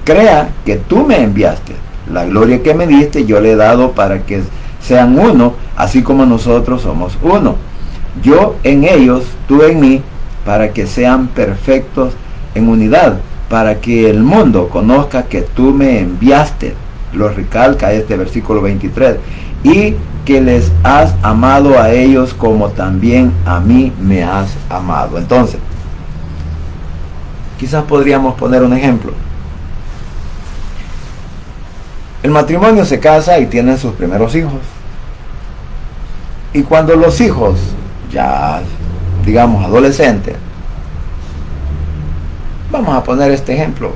crea que tú me enviaste. La gloria que me diste yo le he dado, para que sean uno, así como nosotros somos uno. Yo en ellos, tú en mí, para que sean perfectos en unidad, para que el mundo conozca que tú me enviaste. Lo recalca este versículo 23. Y que les has amado a ellos como también a mí me has amado. Entonces, quizás podríamos poner un ejemplo. El matrimonio se casa y tiene sus primeros hijos. Y cuando los hijos, ya digamos adolescentes, vamos a poner este ejemplo,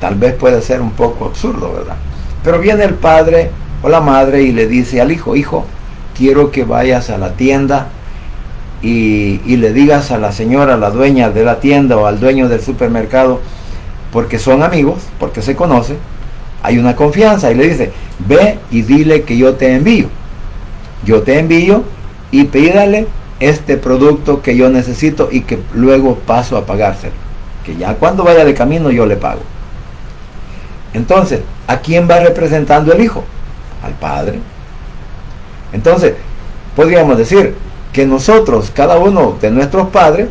tal vez puede ser un poco absurdo, ¿verdad? Pero viene el padre o la madre y le dice al hijo, hijo, quiero que vayas a la tienda y le digas a la señora, la dueña de la tienda o al dueño del supermercado, porque son amigos, porque se conocen, hay una confianza, y le dice, ve y dile que yo te envío y pídale este producto que yo necesito y que luego paso a pagárselo, que ya cuando vaya de camino yo le pago. Entonces, ¿a quién va representando el hijo? Al padre. Entonces, podríamos decir que nosotros, cada uno de nuestros padres,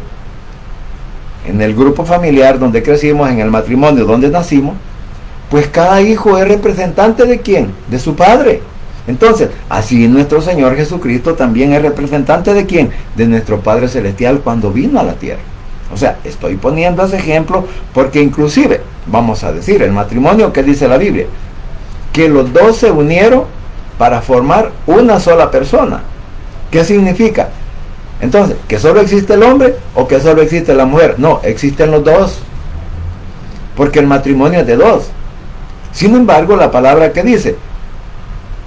en el grupo familiar donde crecimos, en el matrimonio donde nacimos, pues cada hijo es representante ¿de quién? De su padre. Entonces, así nuestro Señor Jesucristo también es representante ¿de quién? De nuestro Padre Celestial cuando vino a la tierra. O sea, estoy poniendo ese ejemplo porque inclusive, vamos a decir, el matrimonio, ¿qué dice la Biblia? Que los dos se unieron para formar una sola persona. ¿Qué significa? Entonces, ¿que solo existe el hombre o que solo existe la mujer? No, existen los dos. Porque el matrimonio es de dos. Sin embargo, la palabra que dice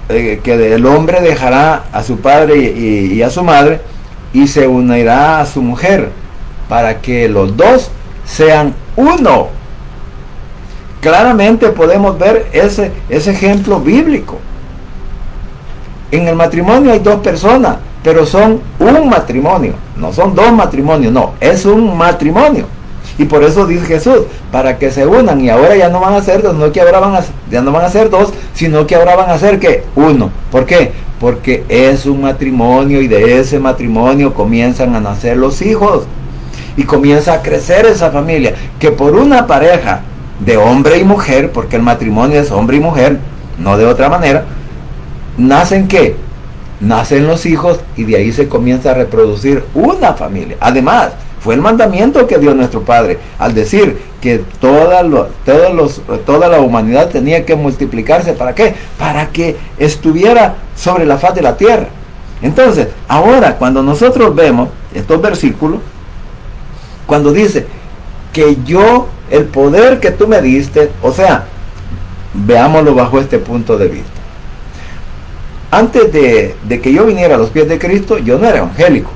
que el hombre dejará a su padre y a su madre y se unirá a su mujer para que los dos sean uno. Claramente podemos ver ese ejemplo bíblico. En el matrimonio hay dos personas, pero son un matrimonio, no son dos matrimonios, no, es un matrimonio. Y por eso dice Jesús, para que se unan, y ahora ya no van a ser dos, no que ahora ya no van a ser dos, sino que ahora van a ser ¿qué? Uno. ¿Por qué? Porque es un matrimonio y de ese matrimonio comienzan a nacer los hijos y comienza a crecer esa familia, que por una pareja de hombre y mujer, porque el matrimonio es hombre y mujer, no de otra manera, ¿nacen qué? Nacen los hijos y de ahí se comienza a reproducir una familia. Además, fue el mandamiento que dio nuestro Padre al decir que toda la humanidad tenía que multiplicarse. ¿Para qué? Para que estuviera sobre la faz de la tierra. Entonces, ahora cuando nosotros vemos estos versículos, cuando dice que yo, el poder que tú me diste, o sea, veámoslo bajo este punto de vista. Antes de que yo viniera a los pies de Cristo, yo no era evangélico.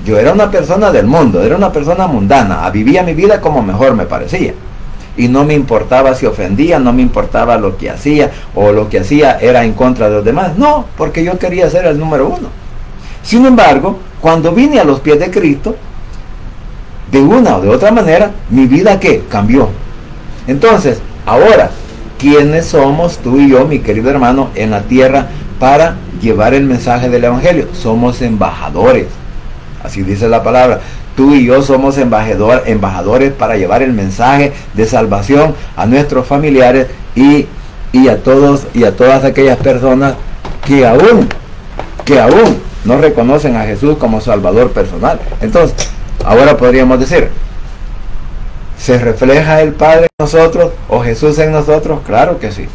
Yo era una persona del mundo, era una persona mundana, vivía mi vida como mejor me parecía. Y no me importaba si ofendía, no me importaba lo que hacía, o lo que hacía era en contra de los demás. No, porque yo quería ser el número uno. Sin embargo, cuando vine a los pies de Cristo, de una o de otra manera, mi vida ¿qué? Cambió. Entonces, ahora, ¿quiénes somos tú y yo, mi querido hermano, en la tierra para llevar el mensaje del evangelio? Somos embajadores. Así dice la palabra. Tú y yo somos embajadores para llevar el mensaje de salvación a nuestros familiares y a todas aquellas personas que aún no reconocen a Jesús como Salvador personal. Entonces, ahora podríamos decir, ¿se refleja el Padre en nosotros o Jesús en nosotros? Claro que sí.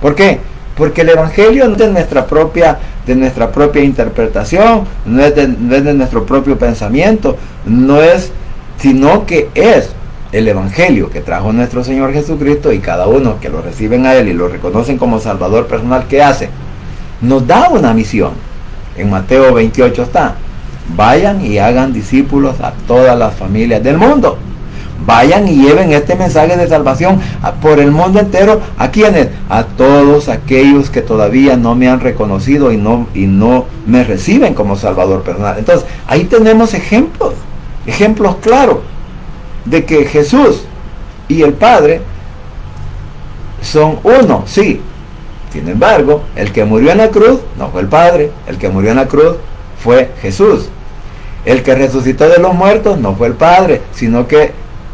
¿Por qué? Porque el evangelio no es de nuestra propia interpretación, no es de nuestro propio pensamiento, no es, sino que es el evangelio que trajo nuestro Señor Jesucristo, y cada uno que lo reciben a Él y lo reconocen como Salvador personal, ¿qué hace? Nos da una misión. En Mateo 28 está: vayan y hagan discípulos a todas las familias del mundo. Vayan y lleven este mensaje de salvación por el mundo entero. ¿A quiénes? A todos aquellos que todavía no me han reconocido y no me reciben como Salvador personal. Entonces, ahí tenemos ejemplos claros de que Jesús y el Padre son uno, sí. Sin embargo, el que murió en la cruz no fue el Padre, el que murió en la cruz fue Jesús. El que resucitó de los muertos no fue el Padre, sino que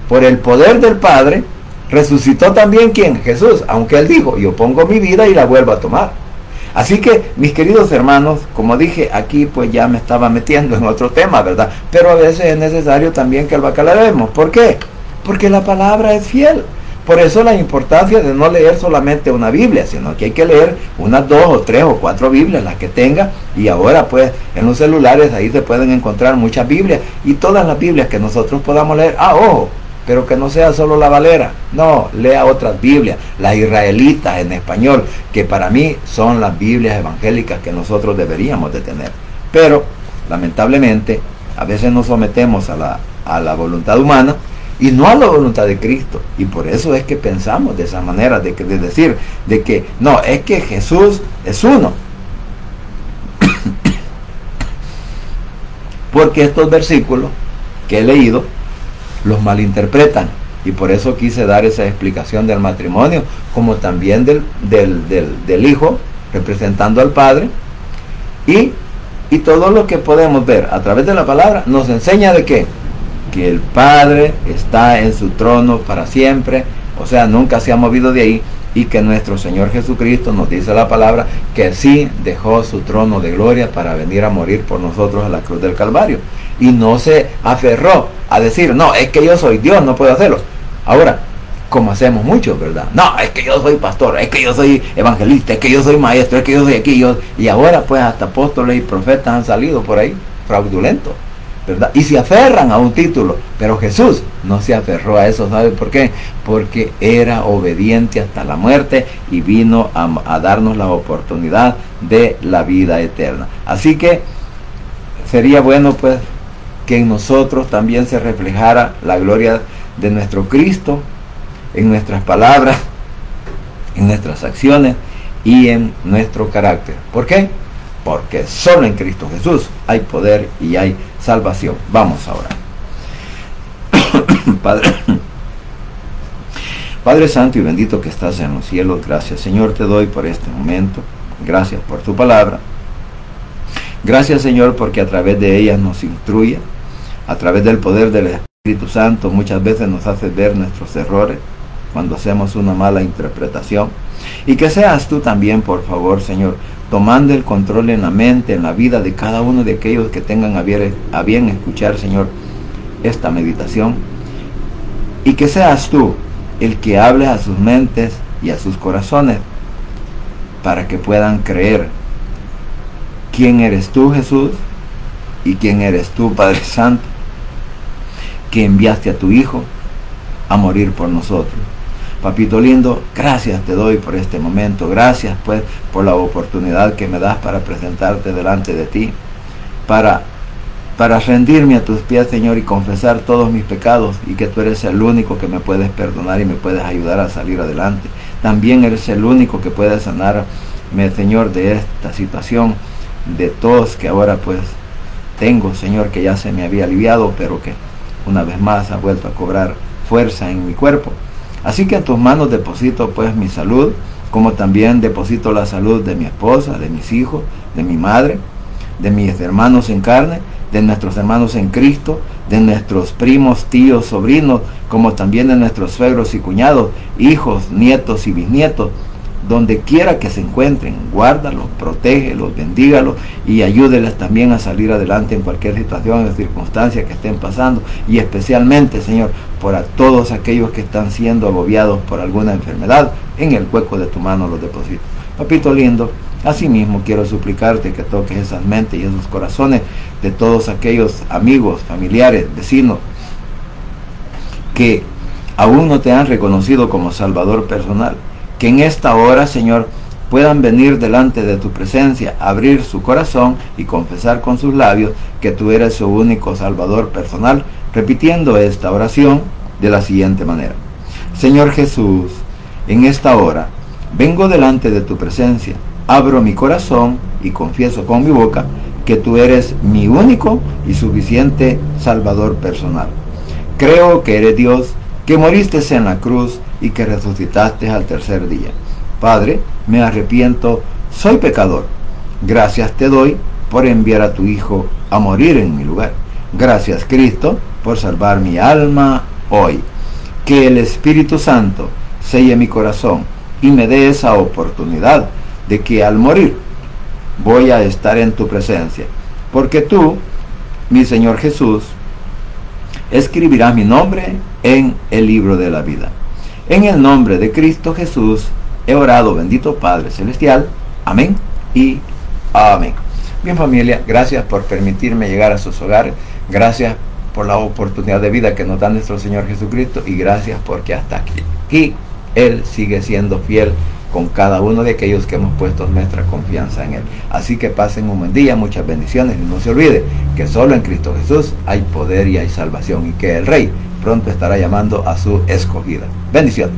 por el poder del Padre resucitó también ¿quién? Jesús, aunque Él dijo, yo pongo mi vida y la vuelvo a tomar. Así que, mis queridos hermanos, como dije, aquí pues ya me estaba metiendo en otro tema, ¿verdad? Pero a veces es necesario también que lo aclaremos. ¿Por qué? Porque la palabra es fiel. Por eso la importancia de no leer solamente una Biblia, sino que hay que leer unas 2 o 3 o 4 Biblias, las que tenga. Y ahora pues en los celulares ahí se pueden encontrar muchas Biblias, y todas las Biblias que nosotros podamos leer. Ojo, pero que no sea solo la Valera, no, lea otras Biblias, las israelitas en español, que para mí son las Biblias evangélicas que nosotros deberíamos de tener. Pero lamentablemente a veces nos sometemos a la voluntad humana y no a la voluntad de Cristo, y por eso es que pensamos de esa manera, de decir de que no, es que Jesús es uno. Porque estos versículos que he leído los malinterpretan, y por eso quise dar esa explicación del matrimonio, como también del Hijo representando al Padre, y todo lo que podemos ver a través de la palabra nos enseña de qué, que el Padre está en su trono para siempre, o sea, nunca se ha movido de ahí, y que nuestro Señor Jesucristo, nos dice la palabra, que sí dejó su trono de gloria para venir a morir por nosotros a la cruz del Calvario, y no se aferró a decir, no, es que yo soy Dios, no puedo hacerlo. Ahora, como hacemos muchos, ¿verdad? No, es que yo soy pastor, es que yo soy evangelista, es que yo soy maestro, es que yo soy aquí, y ahora pues hasta apóstoles y profetas han salido por ahí, fraudulentos, ¿verdad? Y se aferran a un título, pero Jesús no se aferró a eso. ¿Sabe por qué? Porque era obediente hasta la muerte y vino a darnos la oportunidad de la vida eterna. Así que sería bueno pues que en nosotros también se reflejara la gloria de nuestro Cristo en nuestras palabras, en nuestras acciones y en nuestro carácter. ¿Por qué? Porque solo en Cristo Jesús hay poder y hay salvación. Vamos ahora. Padre Santo y bendito que estás en los cielos, gracias Señor te doy por este momento. Gracias por tu palabra. Gracias Señor porque a través de ella nos instruye. A través del poder del Espíritu Santo muchas veces nos hace ver nuestros errores cuando hacemos una mala interpretación. Y que seas tú también, por favor, Señor, tomando el control en la mente, en la vida de cada uno de aquellos que tengan a bien escuchar, Señor, esta meditación. Y que seas tú el que hable a sus mentes y a sus corazones para que puedan creer quién eres tú, Jesús, y quién eres tú, Padre Santo, que enviaste a tu Hijo a morir por nosotros. Papito lindo, gracias te doy por este momento. Gracias pues por la oportunidad que me das para presentarte delante de ti, para rendirme a tus pies, Señor, y confesar todos mis pecados, y que tú eres el único que me puedes perdonar y me puedes ayudar a salir adelante. También eres el único que puede sanarme, Señor, de esta situación de tos que ahora pues tengo, Señor, que ya se me había aliviado, pero que una vez más ha vuelto a cobrar fuerza en mi cuerpo. Así que en tus manos deposito pues mi salud, como también deposito la salud de mi esposa, de mis hijos, de mi madre, de mis hermanos en carne, de nuestros hermanos en Cristo, de nuestros primos, tíos, sobrinos, como también de nuestros suegros y cuñados, hijos, nietos y bisnietos. Donde quiera que se encuentren, guárdalos, protégelos, bendígalos y ayúdeles también a salir adelante en cualquier situación o circunstancia que estén pasando, y especialmente, Señor, por a todos aquellos que están siendo agobiados por alguna enfermedad, en el hueco de tu mano los deposito. Papito lindo, asimismo quiero suplicarte que toques esas mentes y esos corazones de todos aquellos amigos, familiares, vecinos que aún no te han reconocido como Salvador personal. Que en esta hora, Señor, puedan venir delante de tu presencia, abrir su corazón y confesar con sus labios que tú eres su único Salvador personal, repitiendo esta oración de la siguiente manera. Señor Jesús, en esta hora vengo delante de tu presencia, abro mi corazón y confieso con mi boca que tú eres mi único y suficiente Salvador personal. Creo que eres Dios, que moriste en la cruz y que resucitaste al tercer día. Padre, me arrepiento, soy pecador. Gracias te doy por enviar a tu Hijo a morir en mi lugar. Gracias, Cristo, por salvar mi alma hoy. Que el Espíritu Santo selle mi corazón y me dé esa oportunidad de que al morir voy a estar en tu presencia. Porque tú, mi Señor Jesús, escribirás mi nombre en el libro de la vida. En el nombre de Cristo Jesús he orado, bendito Padre Celestial. Amén y amén. Bien, familia, gracias por permitirme llegar a sus hogares. Gracias por la oportunidad de vida que nos da nuestro Señor Jesucristo, y gracias porque hasta aquí Él sigue siendo fiel con cada uno de aquellos que hemos puesto nuestra confianza en Él. Así que pasen un buen día, muchas bendiciones, y no se olvide que solo en Cristo Jesús hay poder y hay salvación, y que el Rey pronto estará llamando a su escogida. Bendiciones.